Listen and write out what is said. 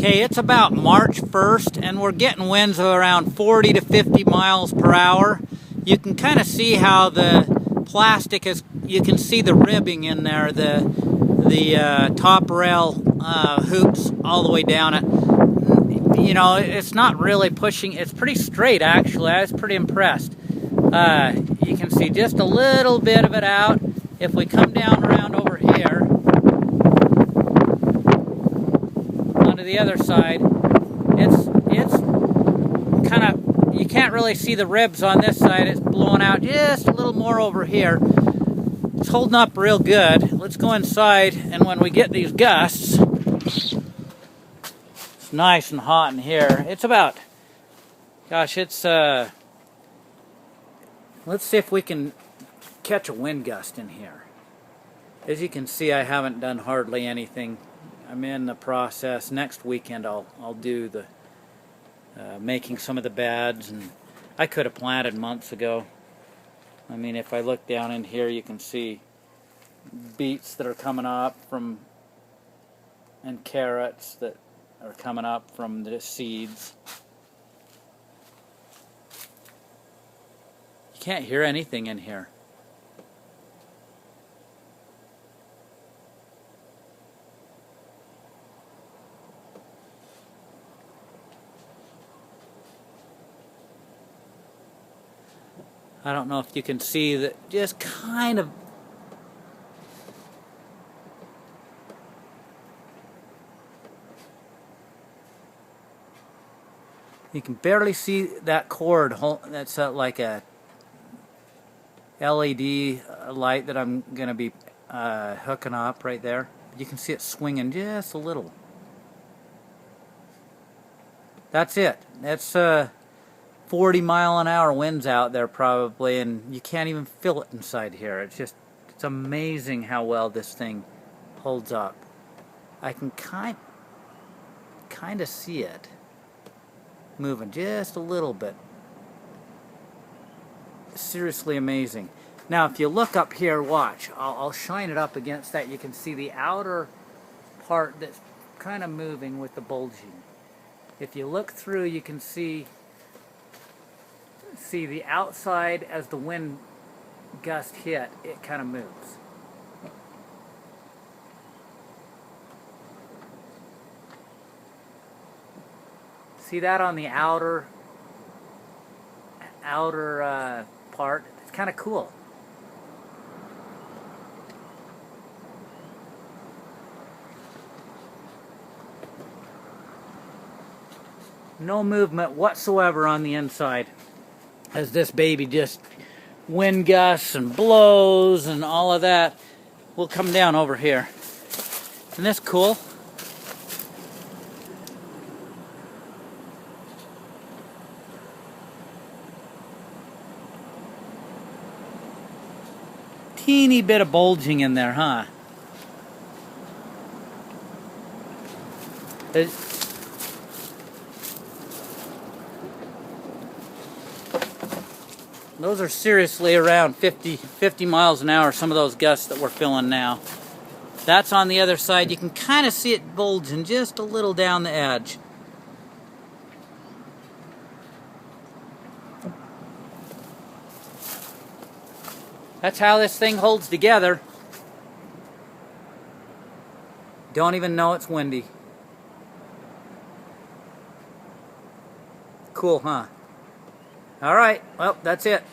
Okay, it's about March 1st and we're getting winds of around 40 to 50 miles per hour. You can kind of see how the plastic is, you can see the ribbing in there, the top rail hoops all the way down it. You know, it's not really pushing, it's pretty straight actually. I was pretty impressed. You can see just a little bit of it out. If we come down around over here onto the other side, it's kind of, you can't really see the ribs on this side. It's blowing out just a little more over here. It's holding up real good. Let's go inside, and when we get these gusts, it's nice and hot in here. It's about, gosh, it's let's see if we can catch a wind gust in here. As you can see, I haven't done hardly anything. I'm in the process. Next weekend I'll do the making some of the beds, and I could have planted months ago. I mean, if I look down in here, you can see beets that are coming up from, and carrots that are coming up from the seeds. You can't hear anything in here. I don't know if you can see that, just kind of. You can barely see that cord. That's like a LED light that I'm going to be hooking up right there. You can see it swinging just a little. That's it. That's 40 mile an hour winds out there probably, and you can't even feel it inside here. It's amazing how well this thing holds up. I can kind of see it moving just a little bit. Seriously amazing. Now if you look up here, watch, I'll shine it up against that. You can see the outer part that's kind of moving with the bulging. If you look through, you can see the outside. As the wind gust hit, it kind of moves. See that on the outer part? It's kind of cool. No movement whatsoever on the inside, as this baby just wind gusts and blows and all of that. We'll come down over here. Isn't this cool? Teeny bit of bulging in there, huh? Those are seriously around 50 miles an hour, some of those gusts that we're feeling now. That's on the other side. You can kind of see it bulging just a little down the edge. That's how this thing holds together. Don't even know it's windy. Cool, huh? All right, well, that's it.